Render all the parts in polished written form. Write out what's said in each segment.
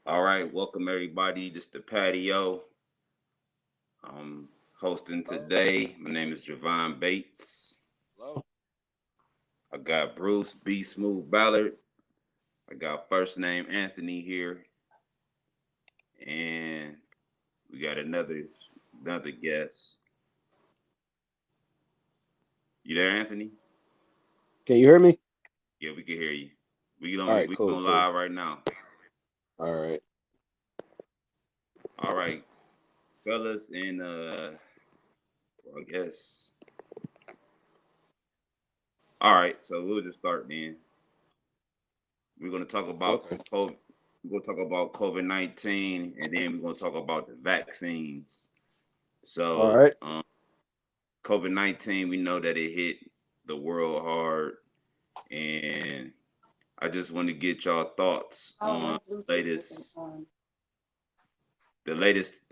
All right, welcome everybody. This is the Patio. I'm hosting today. My name is Javon Bates. Hello. I got Bruce B. Smooth Ballard. I got first name Anthony here, and we got another guest. You there, Anthony? Can you hear me? Yeah, we can hear you. We All on right, we cool, on cool. live right now. All right. All right, fellas, and well, I guess. All right, so we'll just start then. We're gonna talk about Okay. COVID. We're gonna talk about COVID-19, and then we're gonna talk about the vaccines. All So, right. COVID-19, we know that it hit the world hard, and I just want to get y'all thoughts on I guess the latest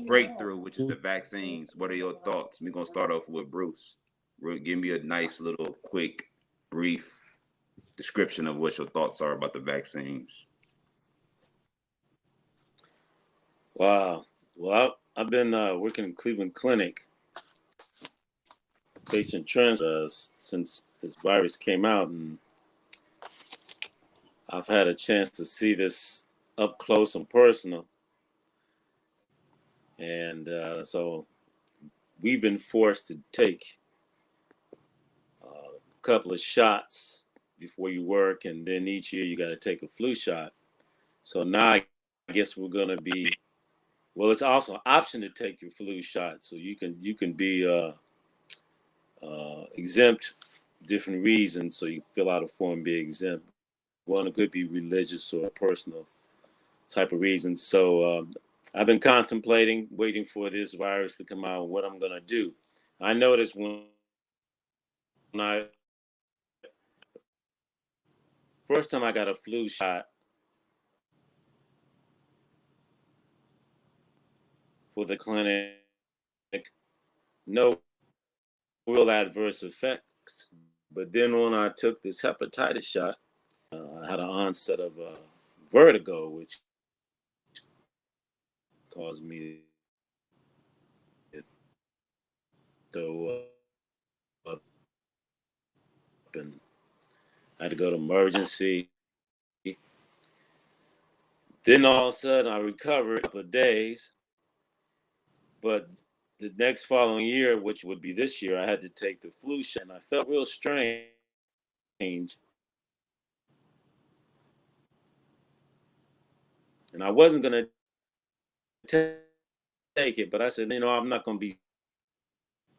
breakthrough, which is the vaccines. What are your thoughts? We're gonna start off with Bruce. Give me a nice little quick, brief description of what your thoughts are about the vaccines. Wow. Well, I've been working in Cleveland Clinic, patient trends since this virus came out, and I've had a chance to see this up close and personal. And so we've been forced to take a couple of shots before you work, and then each year you got to take a flu shot. So now I guess we're going to be well. It's also an option to take your flu shot, so you can be exempt different reasons. So you fill out a form, be exempt. One could be religious or personal type of reasons. So I've been contemplating, waiting for this virus to come out, what I'm gonna do. I noticed when I first time I got a flu shot for the clinic, no real adverse effects. But then when I took this hepatitis shot, I had an onset of vertigo, which caused me to throw up, and I had to go to emergency. Then all of a sudden I recovered a couple of days, but the next following year, which would be this year, I had to take the flu shot, and I felt real strange. And I wasn't gonna take it, but I said, I'm not gonna be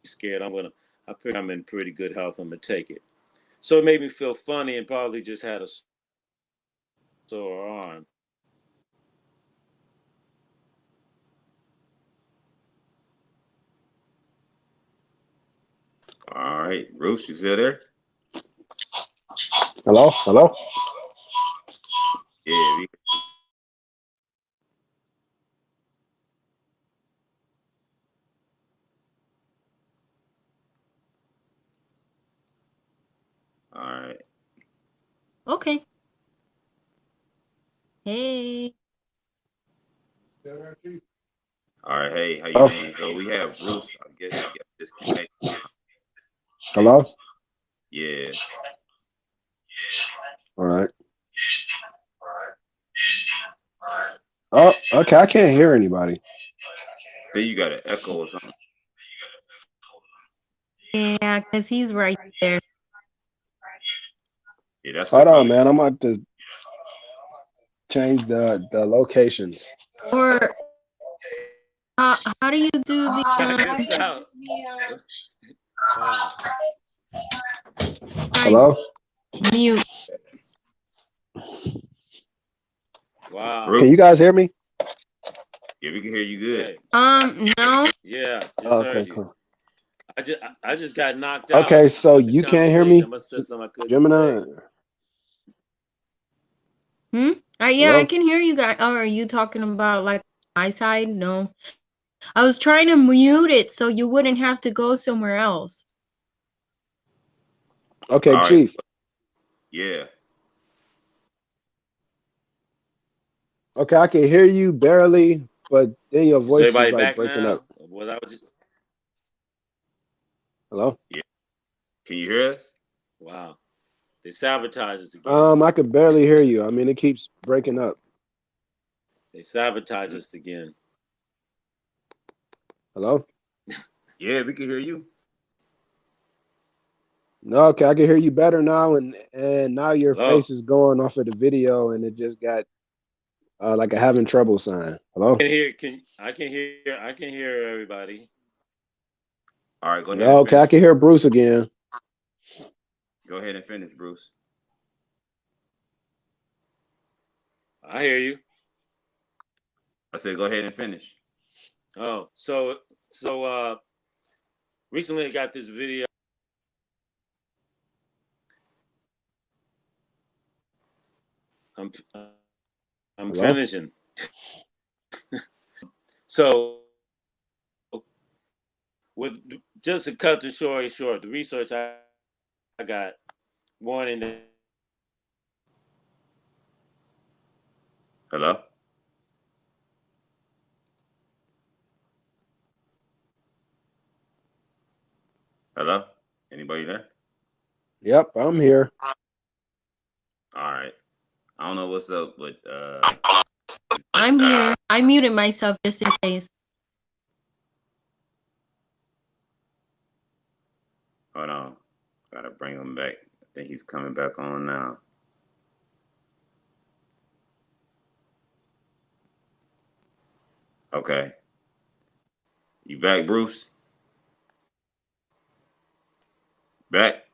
scared. I figure I'm in pretty good health. I'm gonna take it. So it made me feel funny, and probably just had a sore arm. All right, Bruce, you still there? Hello. Hello. Yeah. All right. Okay. Hey. All right. Hey, how you Hello. doing? So we have Bruce. I guess he got disconnected. Hello. Yeah. All right. Oh, okay. I can't hear anybody. Then you got an echo or something. Yeah, because he's right there. Yeah, that's what Hold on, probably. man. I'm about to change the locations. Or how do you do the Good out. Wow. trying Hello. to mute? Wow. Can Bruce. you guys hear me? Yeah, we can hear you good. Okay. No. Yeah, just Oh, heard okay, you. cool. I just got knocked out Okay, so with the you can't hear conversation. I me, must have said something I couldn't Gemini. say. Hmm. Yeah, I Hello. can hear you guys. Oh, are you talking about like my side? No. I was trying to mute it so you wouldn't have to go somewhere else. Okay, All right. So, Chief. yeah. Okay, I can hear you barely, but then your Is voice is everybody like back breaking up. now? Was I just Hello? Yeah. Can you hear us? wow? They sabotage us again. I could barely hear you. I mean, it keeps breaking up. They sabotage Mm. us again. Hello? Yeah, we can hear you. No, okay, I can hear you better now, and now your Hello. face is going off of the video, and it just got like a having trouble sign. Hello? Can hear? Can I can hear? I can hear everybody. All right, go ahead No, and okay, I finish. can hear Bruce again. Go ahead and finish, Bruce. I hear you. I said go ahead and finish. Oh, so recently I got this video. I'm I'm Hello? finishing. So with just to cut the story short, the research I got warning that Hello? Hello? Anybody there? Yep, I'm here. All right. I don't know what's up, but I'm here. I muted myself just in case. hold on. Gotta bring him back. I think he's coming back on now. Okay. You back, Bruce? Back?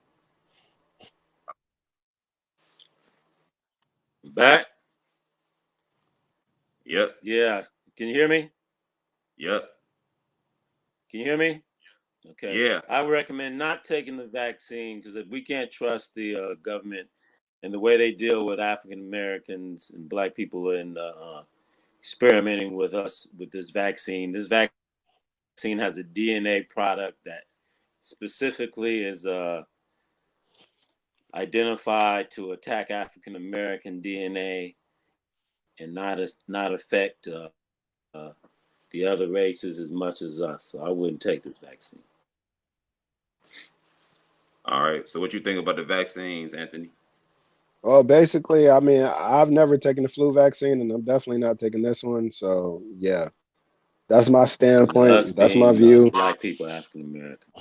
back. Yep. Yeah, can you hear me? Yep. Can you hear me? Okay. Yeah. I recommend not taking the vaccine because we can't trust the government and the way they deal with African Americans and Black people and experimenting with us with this vaccine. This vaccine has a DNA product that specifically is identified to attack African American DNA and not affect uh, the other races as much as us. So I wouldn't take this vaccine. All right. So what you think about the vaccines, Anthony? Well, basically, I mean, I've never taken the flu vaccine, and I'm definitely not taking this one. So, yeah, that's my And us standpoint. That's my being view. Black people, African American.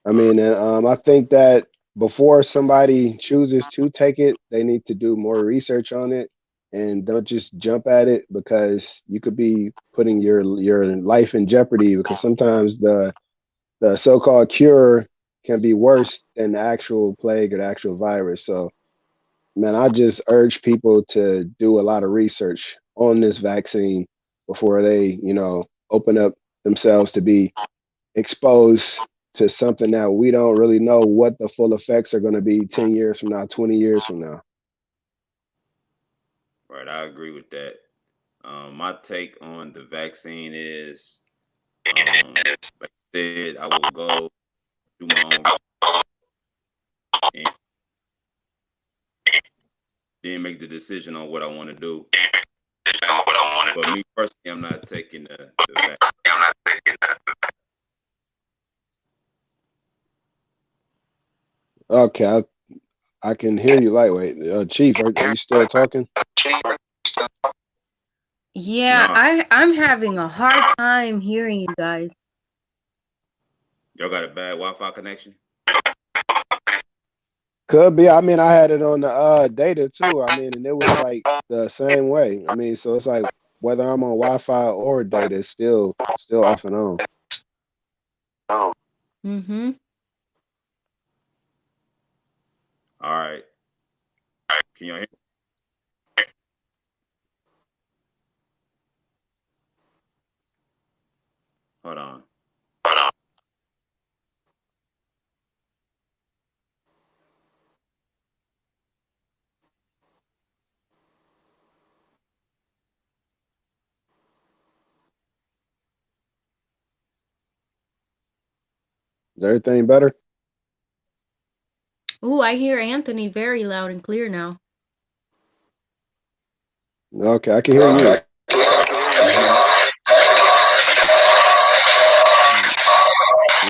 I All right. mean, and I think that before somebody chooses to take it, they need to do more research on it and don't just jump at it because you could be putting your life in jeopardy because sometimes the so-called cure can be worse than the actual plague or the actual virus. So, man, I just urge people to do a lot of research on this vaccine before they, open up themselves to be exposed to something that we don't really know what the full effects are going to be 10 years from now, 20 years from now. Right. I agree with that. My take on the vaccine is, like I said, I will go do my own and then make the decision on what I want to do. But me personally, I'm not taking the vaccine. Okay, I can hear you lightweight. Chief, are you still talking? Yeah, No, I'm having a hard time hearing you guys. y'all got a bad Wi-Fi connection. Could be. I mean, I had it on the data too. I mean, and it was like the same way. I mean, so it's like whether I'm on Wi-Fi or data, it's still off and on. Mm-hmm. All right. Can y'all hear? Hold on. Is everything better? Oh, I hear Anthony very loud and clear now. Okay, I can hear you.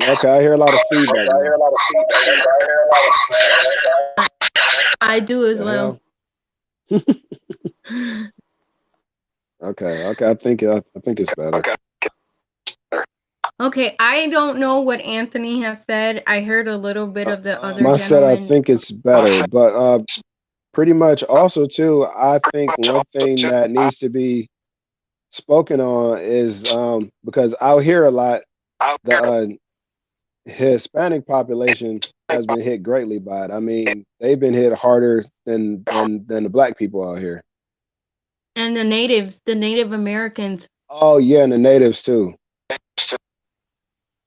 Okay, I hear a lot of feedback now. I do as The well. hell? Okay. I think it's better. Okay, I don't know what Anthony has said. I heard a little bit of the other I said I gentleman. think it's better, but pretty much also too, I think one thing that needs to be spoken on is because out here a lot the Hispanic population has been hit greatly by it. I mean, they've been hit harder than the black people out here. And the natives, the Native Americans. Oh yeah, and the natives too.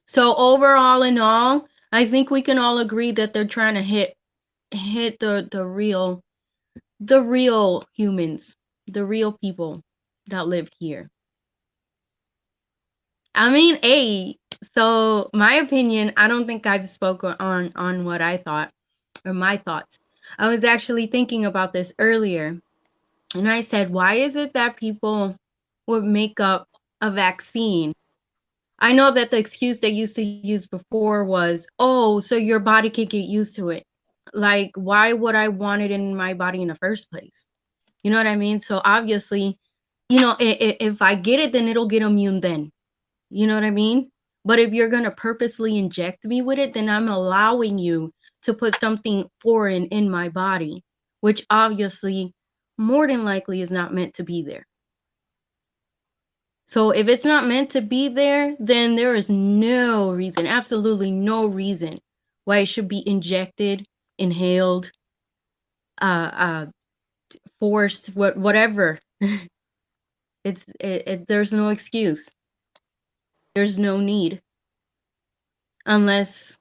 So overall in all, I think we can all agree that they're trying to hit the real humans, the real people that live here. I mean, so my opinion, I don't think I've spoken on what I thought or my thoughts. I was actually thinking about this earlier, and I said, why is it that people would make up a vaccine? I know that the excuse they used to use before was, oh, so your body could get used to it. Like, why would I want it in my body in the first place? You know what I mean? So obviously, if I get it, then it'll get immune then. You know what I mean? But if you're going to purposely inject me with it, then I'm allowing you to put something foreign in my body, which obviously more than likely is not meant to be there. So if it's not meant to be there, then there is no reason, absolutely no reason why it should be injected, inhaled, uh, forced, whatever. There's no excuse. There's no need. Unless,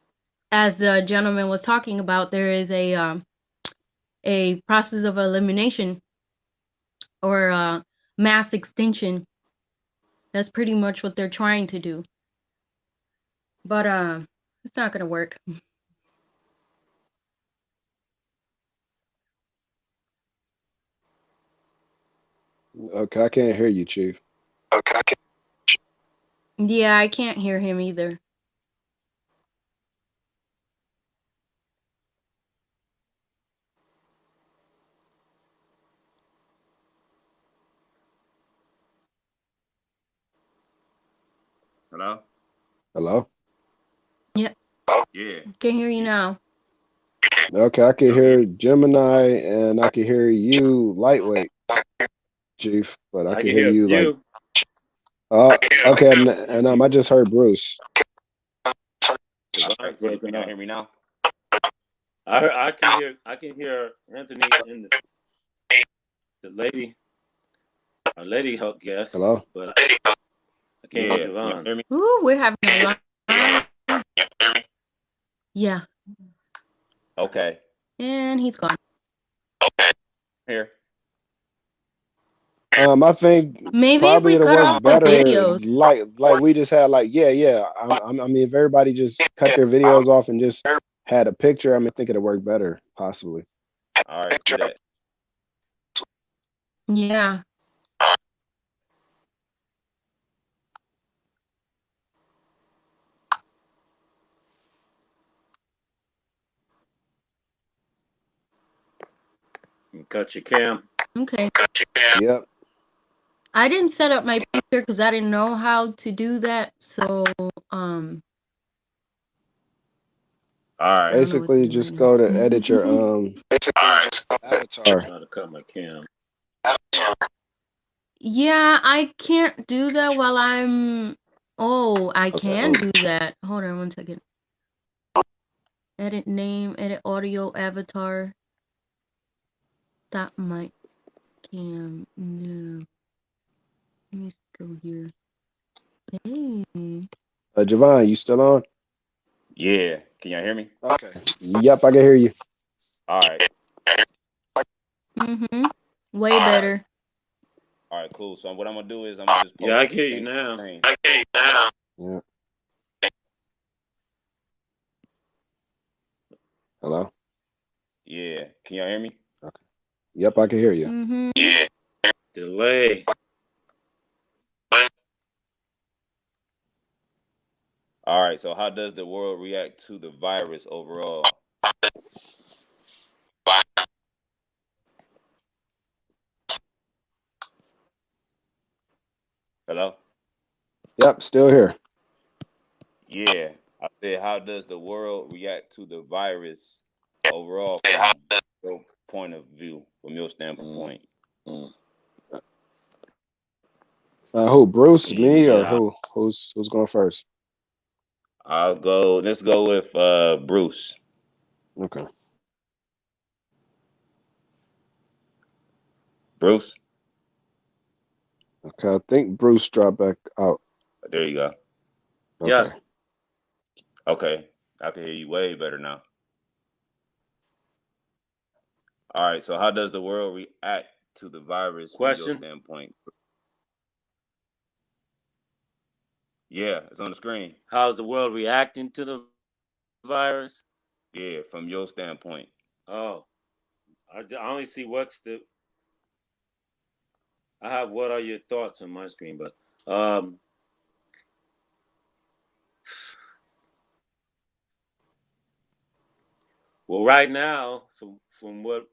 as the gentleman was talking about, there is a process of elimination or mass extinction. That's pretty much what they're trying to do. But it's not gonna work. Okay, I can't hear you, Chief. Yeah, I can't hear him either. Hello? Hello? Yeah, Yeah. can hear you now. Okay, I can Y'all hear hear me? Gemini and I can hear you lightweight, Chief, but I I can can hear hear a you like few. okay, A few and I people. just heard Bruce. All Javon's right, so breaking can y'all up. hear me now? I can hear Anthony and the lady, our lady help guest, Hello? but I can't hear Yeah. Can y'all Javon. hear me? Ooh, we're having a lot. Yeah, Okay. and he's gone. Here. I think Maybe if probably we it'll cut work off the better videos. like we just had like yeah. I mean if everybody just cut their videos off and just had a picture, I mean I think it'll work better possibly. All right, do that. Yeah. You cut your cam. Okay. Yep. I didn't set up my picture because I didn't know how to do that. So All I right. don't know what to Basically do right just now. go to edit your avatar. Trying to cut my cam. Yeah, I can't do that while I'm. Oh, I can Uh-oh. do that. Hold on one second. Edit name, edit audio, avatar. Stop my cam. No. Let me go here. Hey. Javon, you still on? Yeah. Can y'all hear me? Okay. Yep, I can hear you. All right. Mm-hmm. Way better. All right, cool. So what I'm gonna do is I'm gonna just Yeah, post I can hear you change now. the screen. Yeah. Hello? Yeah. Can y'all hear me? Okay. Yep, I can hear you. Mm-hmm. Delay. All right. So how does the world react to the virus overall? Hello? Yep, still here. Yeah. I said, how does the world react to the virus overall from your point of view, from your standpoint? Mm. Who, Bruce, me, or Yeah. who's going first? I'll go. Let's go with Bruce. Okay. Bruce. Okay, I think Bruce dropped back out. There you go. Okay. Yes. Okay. I can hear you way better now. All right. So how does the world react to the virus from your Question. standpoint? Yeah, it's on the screen. How's the world reacting to the virus? Yeah, from your standpoint. Oh, I only see what's the. I have what are your thoughts on my screen, but well, right now, from what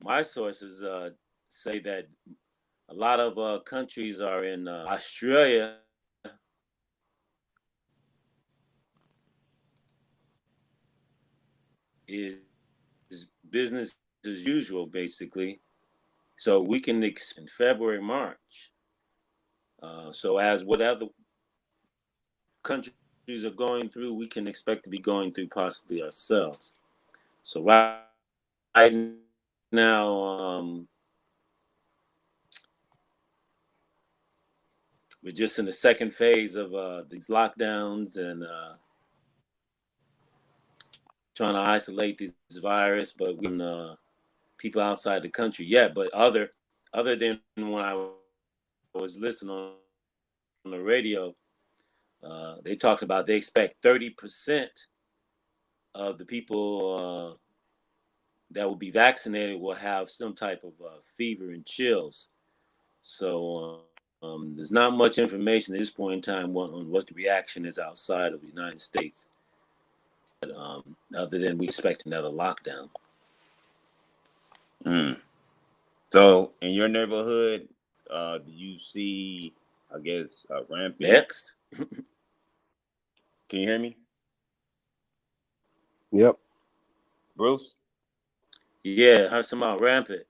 my sources say that a lot of countries are in Australia is business as usual, basically. So we can in February, March. So as whatever countries are going through, we can expect to be going through possibly ourselves. So right now, we're just in the second phase of these lockdowns and trying to isolate this virus, but we people outside the country yet. But other than when I was listening on the radio, they talked about they expect 30% of the people that will be vaccinated will have some type of fever and chills. So there's not much information at this point in time on what the reaction is outside of the United States. But, other than we expect another lockdown. So in your neighborhood, do you see, I guess, rampant? Next. Can you hear me? Yep. Bruce? Yeah, heard some about rampant.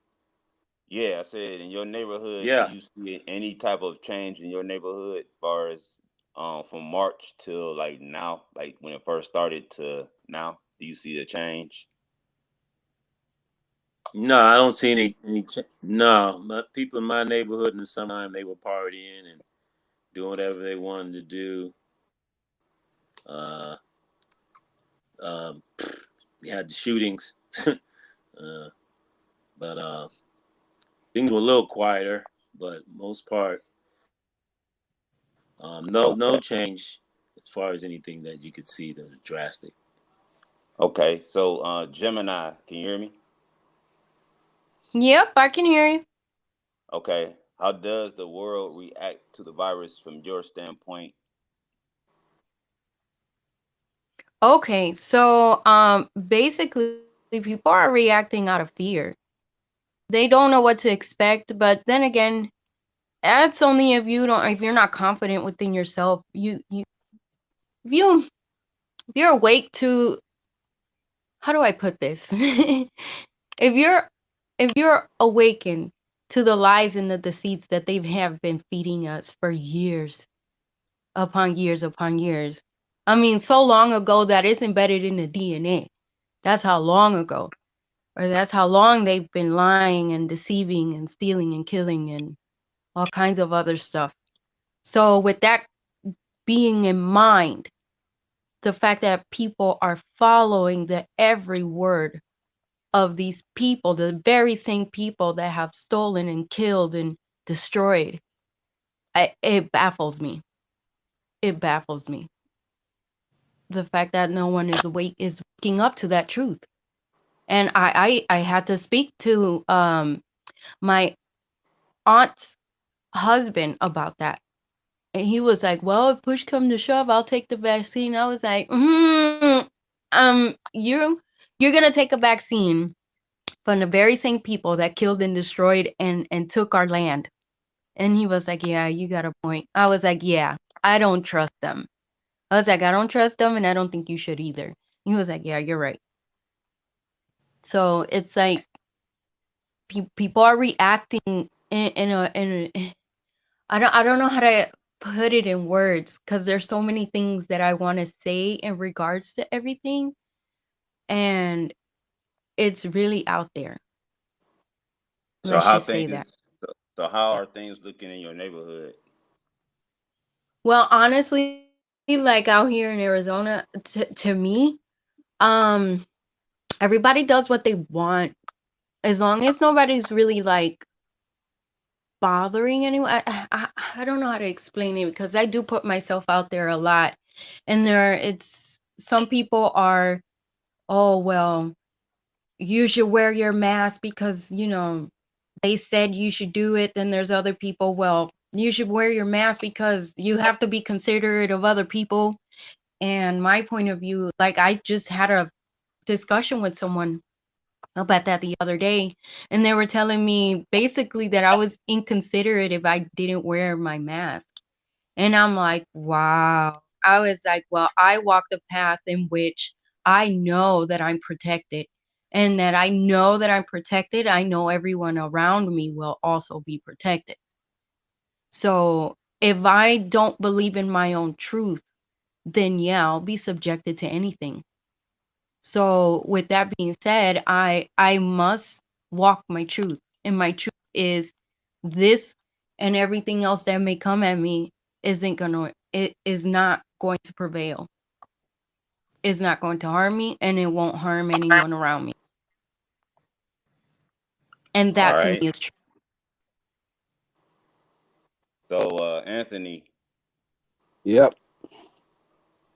Yeah, I said in your neighborhood, do Yeah. you see any type of change in your neighborhood as far as from March till like now, like when it first started to now? Do you see the change? No, I don't see any no, but people in my neighborhood in the summertime they were partying and doing whatever they wanted to do. Uh, um, we had the shootings, but things were a little quieter. But most part, no Okay. change as far as anything that you could see that was drastic. Okay. So Gemini, can you hear me? Yep, I can hear you. Okay. How does the world react to the virus from your standpoint? Okay, so basically people are reacting out of fear. They don't know what to expect, but then again, that's only if you're not confident within yourself. If you if you're awake to, how do I put this? if you're if you're awakened to the lies and the deceits that they have been feeding us for years upon years upon years. I mean, so long ago that it's embedded in the DNA. That's how long ago. Or that's how long they've been lying and deceiving and stealing and killing and all kinds of other stuff. So with that being in mind, the fact that people are following the every word of these people, the very same people that have stolen and killed and destroyed, it baffles me. It baffles me. The fact that no one is waking up to that truth. And I had to speak to my aunt's husband about that. And he was like, well, if push come to shove, I'll take the vaccine. I was like, you're gonna take a vaccine from the very same people that killed and destroyed and took our land. And he was like, yeah, you got a point. I was like, yeah, I don't trust them. I was like, I don't trust them, and I don't think you should either. He was like, yeah, you're right. So it's like people are reacting in a I don't know how to put it in words, because there's so many things that I want to say in regards to everything, and it's really out there. So Let's how just say that. things so how are things looking in your neighborhood? Well, honestly, like out here in Arizona, to me, um, everybody does what they want as long as nobody's really like bothering anyone. I don't know how to explain it, because I do put myself out there a lot, and it's some people are, oh well, you should wear your mask because they said you should do it. Then there's other people, well, you should wear your mask because you have to be considerate of other people. And my point of view, like, I just had a discussion with someone about that the other day, and they were telling me basically that I was inconsiderate if I didn't wear my mask. And I'm like, wow. I was like, well, I walk the path in which I know that I'm protected. And that I know that I'm protected, I know everyone around me will also be protected. So if I don't believe in my own truth, then yeah, I'll be subjected to anything. So with that being said, I must walk my truth. And my truth is this, and everything else that may come at me it is not going to prevail. It's not going to harm me, and it won't harm anyone around me. And All that to me right. is true. So Anthony, Yep.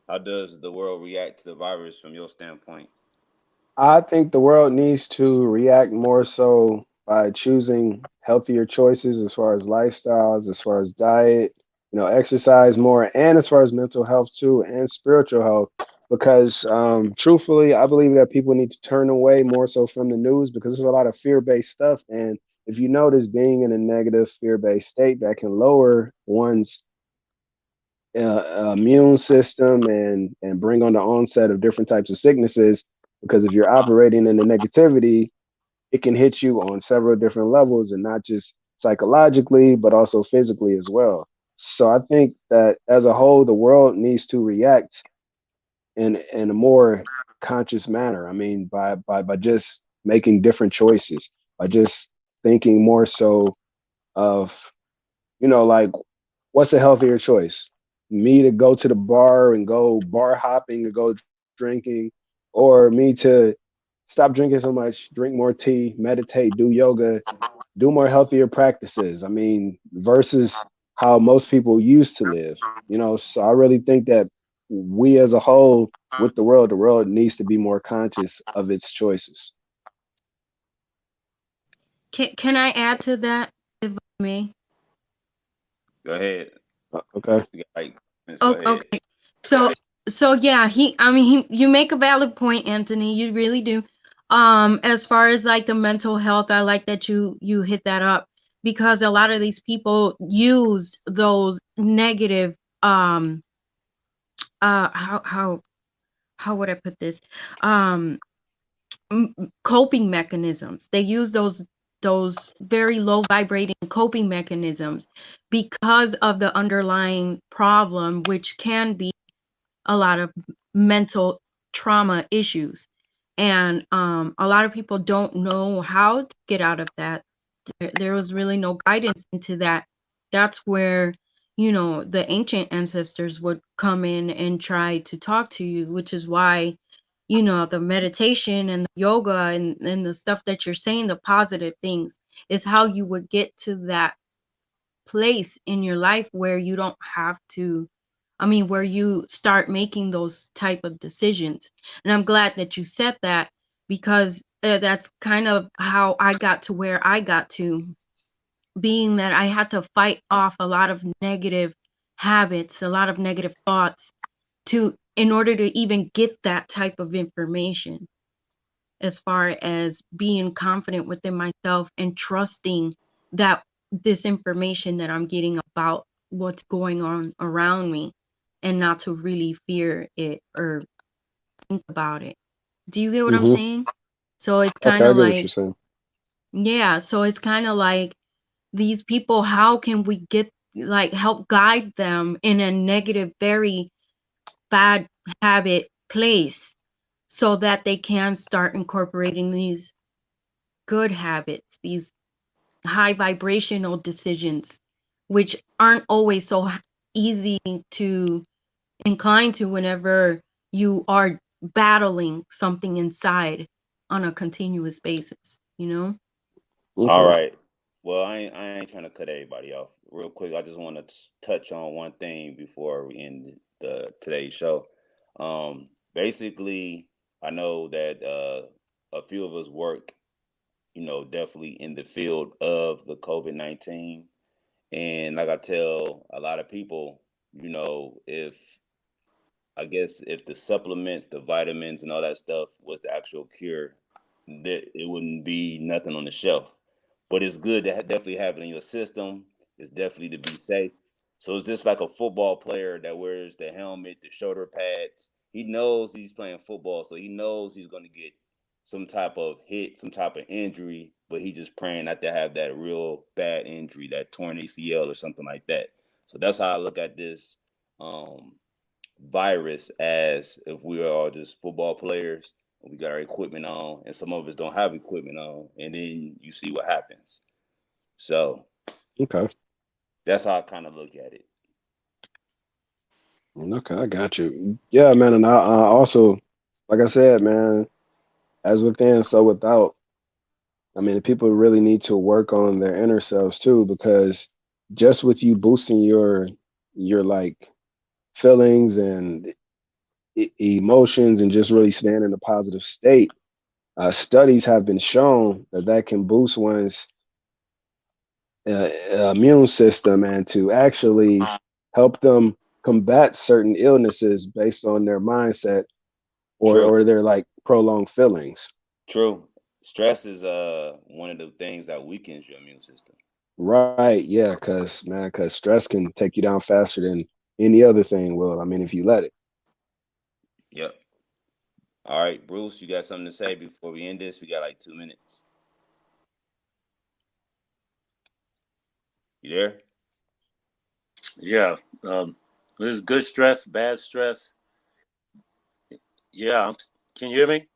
how does the world react to the virus from your standpoint? I think the world needs to react more so by choosing healthier choices as far as lifestyles, as far as diet, exercise more, and as far as mental health too, and spiritual health. Because truthfully, I believe that people need to turn away more so from the news because there's a lot of fear-based stuff. And if you notice, being in a negative fear-based state, that can lower one's immune system and bring on the onset of different types of sicknesses, because if you're operating in the negativity, it can hit you on several different levels, and not just psychologically but also physically as well. So I think that as a whole, the world needs to react in a more conscious manner. I mean, by just making different choices, by just thinking more so of, like, what's a healthier choice? Me to go to the bar and go bar hopping and go drinking, or me to stop drinking so much, drink more tea, meditate, do yoga, do more healthier practices. I mean, versus how most people used to live. So I really think that we as a whole, with the world needs to be more conscious of its choices. Can I add to that, if I may? Go ahead. Okay. You got like minutes. Go Oh, ahead. okay. So yeah, I mean, you make a valid point, Anthony. You really do. As far as like the mental health, I like that you hit that up, because a lot of these people use those negative how would I put this? Um Coping mechanisms. They use those very low vibrating coping mechanisms because of the underlying problem, which can be a lot of mental trauma issues. And a lot of people don't know how to get out of that. There was really no guidance into that. That's where, the ancient ancestors would come in and try to talk to you, which is why, the meditation and the yoga and the stuff that you're saying, the positive things, is how you would get to that place in your life where you don't have to, where you start making those type of decisions. And I'm glad that you said that, because that's kind of how I got to where I got to. being that I had to fight off a lot of negative habits, a lot of negative thoughts in order to even get that type of information, as far as being confident within myself and trusting that this information that I'm getting about what's going on around me, and not to really fear it or think about it. Do you get what I'm Mm-hmm. saying? So it's Okay, kind I of get what you're like, saying. yeah, so it's kind of like these people, how can we get, like, help guide them in a negative, very bad habit place, so that they can start incorporating these good habits, these high vibrational decisions, which aren't always so easy to incline to whenever you are battling something inside on a continuous basis, you know? All Okay. right. Well, I ain't trying to cut everybody off. Real quick, I just want to touch on one thing before we end the today's show. Basically, I know that a few of us work, definitely in the field of the COVID-19, and like I tell a lot of people, if I guess if the supplements, the vitamins, and all that stuff was the actual cure, that it wouldn't be nothing on the shelf. But it's good to definitely have it in your system. It's definitely to be safe. So it's just like a football player that wears the helmet, the shoulder pads. He knows he's playing football, so he knows he's going to get some type of hit, some type of injury, but he just praying not to have that real bad injury, that torn ACL or something like that. So that's how I look at this. Virus, as if we are all just football players, we got our equipment on, and some of us don't have equipment on, and then you see what happens. So Okay. that's how I kind of look at it. Okay, I got you. Yeah, man, and I also, like I said, man, as within, so without. I mean, people really need to work on their inner selves too, because just with you boosting your like feelings and emotions and just really staying in a positive state, studies have been shown that that can boost one's immune system and to actually help them combat certain illnesses based on their mindset True, or their like prolonged feelings. true. Stress is one of the things that weakens your immune system. Right, yeah, cause stress can take you down faster than any other thing will. I mean, if you let it. Yep. All right, Bruce, you got something to say before we end this? We got like 2 minutes. You there? Yeah. Um, there's good stress, bad stress. Yeah. Can you hear me?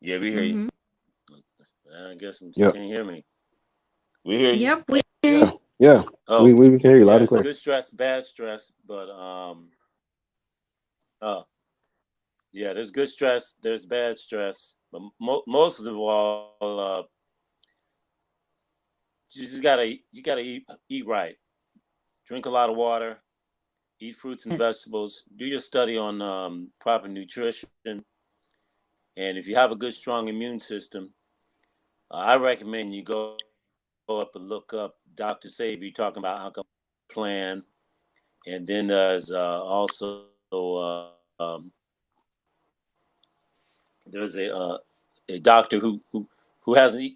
Yeah, we hear you. Mm-hmm. I guess you Yep. can't hear me. We hear you. Yep, we Yeah. Yeah. Oh, We can hear you loud yeah. and It's clear. good stress, bad stress, but uh, yeah. There's good stress. There's bad stress, but most of all, you gotta eat right. Drink a lot of water. Eat fruits and yes. vegetables. Do your study on proper nutrition, and if you have a good, strong immune system, I recommend you go up and look up Dr. Sabi talking about how come plan, and then there's also there's a doctor who hasn't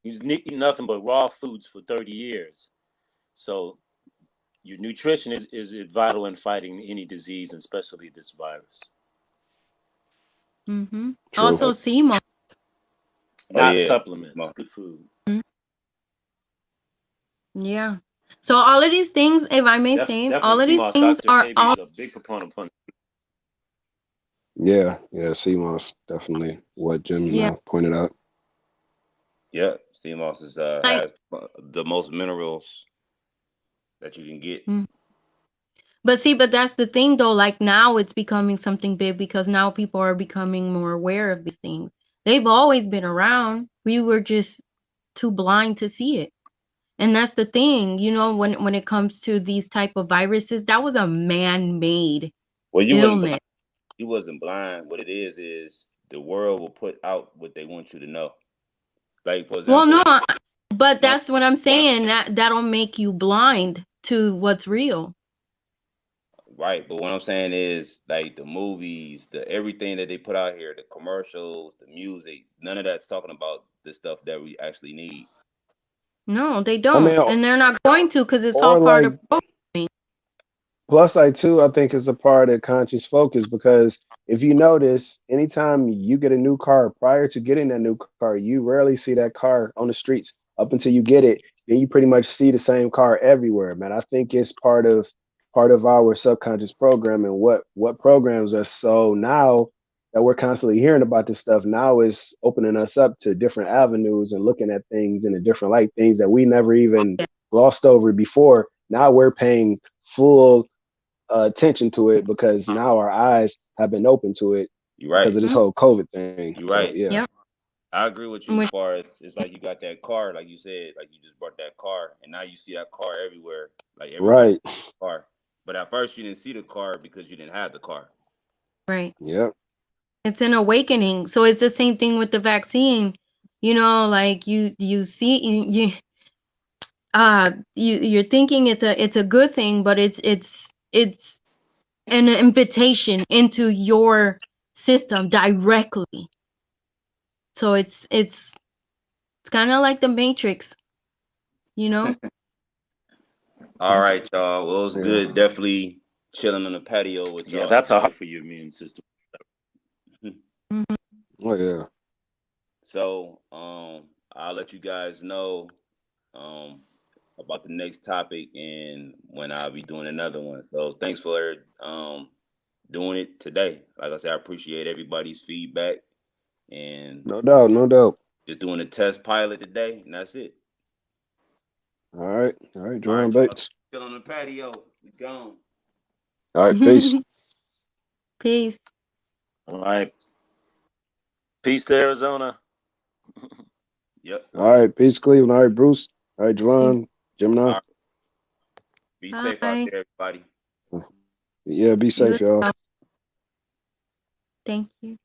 he's eating nothing but raw foods for 30 years. So your nutrition is vital in fighting any disease, and especially this virus. Mm-hmm. True. Also, CMO. Oh Not yeah. supplements, good food. Yeah. So all of these things, if I may say, Definitely all of these CMOS. things Dr. are Sabi all is a big proponent on. Yeah, yeah, CMOS definitely what Jimmy yeah. pointed out. Yeah. CMOS is Like, has the most minerals that you can get. mm. But see, but that's the thing though. Like now, it's becoming something big because now people are becoming more aware of these things. They've always been around. We were just too blind to see it. And that's the thing, when it comes to these type of viruses, that was a man-made Well, illness. you wasn't blind. What it is the world will put out what they want you to know. Like for Well, no, example, But that's what I'm saying. That'll make you blind to what's real. Right, but what I'm saying is like the movies, the everything that they put out here, the commercials, the music, none of that's talking about the stuff that we actually need. No, they I don't, mean, and they're not going to because it's all or part like of programming. plus, like too, I think it's a part of conscious focus because if you notice, anytime you get a new car, prior to getting that new car, you rarely see that car on the streets up until you get it. Then you pretty much see the same car everywhere, man. I think it's part of our subconscious programming. What programs us so now that we're constantly hearing about this stuff now is opening us up to different avenues and looking at things in a different light, things that we never even glossed over before. Now we're paying full attention to it because now our eyes have been open to it You're because right. of this whole COVID thing. You're So right. yeah, Yep. I agree with you as Which- far as it's like you got that car, like you said, like you just bought that car, and now you see that car everywhere, like everybody right. car. But at first you didn't see the car because you didn't have the car. Right. Yep. It's an awakening. So it's the same thing with the vaccine. Like you see you're thinking it's a good thing, but it's an invitation into your system directly. So it's kind of like the Matrix, you know? All right, y'all. Well, it was Yeah. good. Definitely chilling on the patio with y'all. Yeah, that's hard for your immune system. Mhm. Oh yeah. So, I'll let you guys know about the next topic and when I'll be doing another one. So, thanks for doing it today. Like I said, I appreciate everybody's feedback and No doubt. No doubt. just doing a test pilot today, and that's it. All right. All right. All Javon right, y'all. Bates. Still on the patio. We gone. All right. Peace. Peace. All right. Peace to Arizona. Yep. All right. Peace, Cleveland. All right, Bruce. All right, Peace. Javon. Gemini. All right. Be safe out Bye. there, everybody. Yeah. Be You as safe, y'all. well. Thank you.